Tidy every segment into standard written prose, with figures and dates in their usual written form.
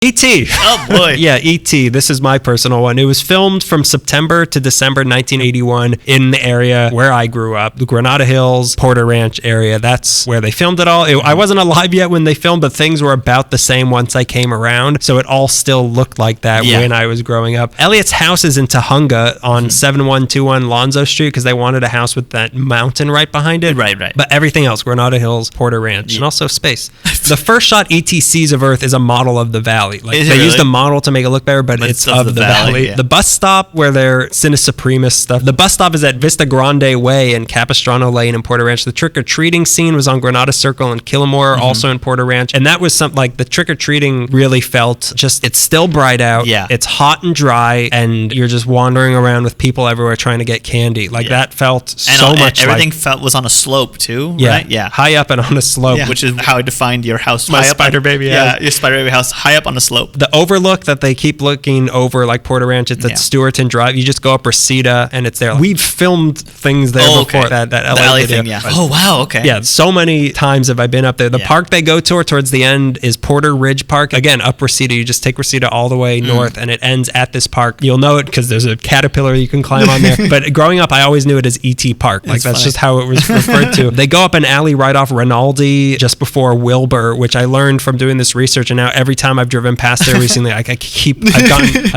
E.T. Oh, boy. Yeah, E.T. This is my personal one. It was filmed from September to December 1981 in the area where I grew up, the Granada Hills, Porter Ranch area. That's where they filmed it all. I wasn't alive yet when they filmed, but things were about the same once I came around, so it all still looked like that when I was growing up. Elliot's house is in Tujunga on 7121 Lonzo Street because they wanted a house with that mountain right behind it. Right. But everything else, Granada Hills, Porter Ranch, and also space. The first shot E.T. sees of Earth is a model of the valley. Like they really? used a model to make it look better, but it's of the valley. Yeah. The bus stop where their Cine Supremus stuff. The bus stop is at Vista Grande Way and Capistrano Lane in Porter Ranch. The trick-or-treating scene was on Granada Circle and Killamore, also in Porter Ranch. And that was something like the trick-or-treating really felt just, it's still bright out. Yeah. It's hot and dry, and you're just wandering around with people everywhere trying to get candy. Like that felt so much everything like, was on a slope too, yeah, right? Yeah. high up and on a slope. Yeah. Which is how I defined your house. My Spider Baby house. Yeah, your Spider Baby house, high up on a slope. The overlook that they keep looking over, like Porter Ranch, it's at Stewarton Drive. You just go up Reseda and it's there. We've filmed things there before that LA video. Thing, yeah. Oh, wow, okay. Yeah, so many times have I been up there. The park they go towards the end is Porter Ridge Park. Again, up Reseda. You just take Reseda all the way north and it ends at this park. You'll know it because there's a caterpillar you can climb on there. But growing up, I always knew it as E.T. Park. Like that's just how it was referred to. They go up an alley right off Rinaldi just before Wilbur, which I learned from doing this research. And now every time I've driven past there recently, I've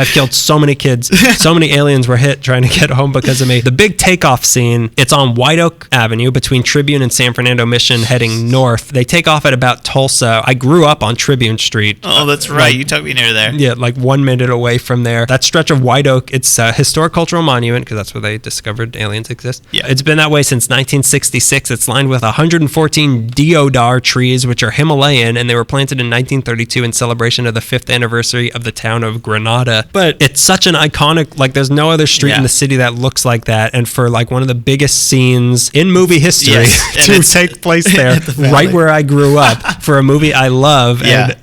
killed so many kids. So many aliens were hit trying to get home because of me. The big takeoff scene, it's on White Oak Avenue between Tribune and San Fernando Mission heading north. They take off at about Tulsa. I grew up on Tribune Street. Oh, that's right. You took me near there. Yeah, like 1 minute away from there. That stretch of White Oak, it's a historic cultural monument because that's where they discovered aliens exist. Yeah. It's been that way since 1966. It's lined with 114 deodar trees, which are Himalayan, and they were planted in 1932 in celebration of the 5th anniversary of the town of Granada. But it's such an iconic, like there's no other street in the city that looks like that. And for like one of the biggest scenes in movie history to take place there, right where I grew up for a movie I love. And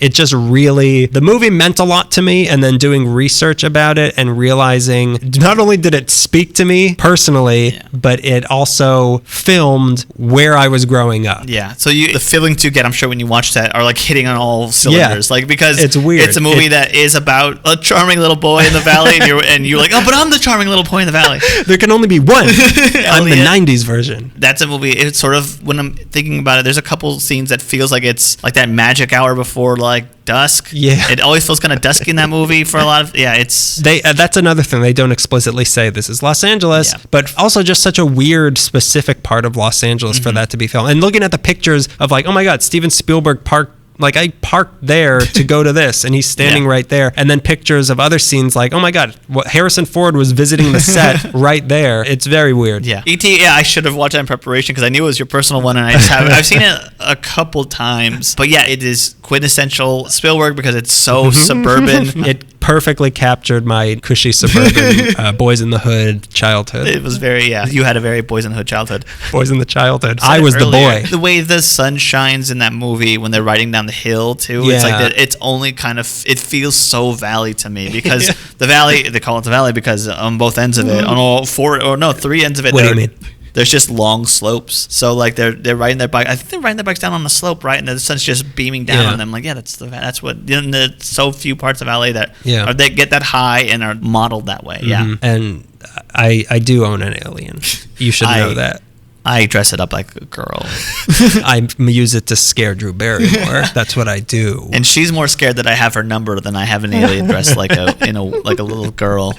it just really, the movie meant a lot to me, and then doing research about it and realizing not only did it speak to me personally, but it also filmed where I was growing up. Yeah. So the feelings you get, I'm sure, when you watch that are like hitting on all cylinders. Like, because it's weird. It's a movie that is about a charming little boy in the valley, and you're like, oh, but I'm the charming little boy in the valley. There can only be one. I'm the 90s version. That's a movie. It's sort of, when I'm thinking about it, there's a couple scenes that feels like it's like that magic hour before like dusk. Yeah. It always feels kind of dusky in that movie for a lot of, it's... That's another thing. They don't explicitly say this is Los Angeles, but also just such a weird, specific part of Los Angeles for that to be filmed. And looking at the pictures of like, oh my God, Steven Spielberg parked, like I parked there to go to this and he's standing right there. And then pictures of other scenes like, oh my God, Harrison Ford was visiting the set right there. It's very weird. Yeah. E.T., I should have watched that in preparation because I knew it was your personal one and I just haven't. I've seen it a couple times. But yeah, it is quintessential Spielberg because it's so suburban. It perfectly captured my cushy suburban Boys in the Hood childhood. It was very, you had a very Boys in the Hood childhood. Boys in the childhood. I was earlier, the boy. The way the sun shines in that movie when they're riding down the hill too, it's like that. It's only kind of, it feels so valley to me because the valley, they call it the valley because on both ends of it, on all three ends of it. What do you mean? There's just long slopes. So like they're riding their bike. I think they're riding their bikes down on the slope, right? And the sun's just beaming down on them. Like, that's what, there's so few parts of LA that they get that high and are modeled that way. Yeah. And I do own an alien. You should know that. I dress it up like a girl. I use it to scare Drew Barrymore. That's what I do. And she's more scared that I have her number than I have an alien dressed like a little girl.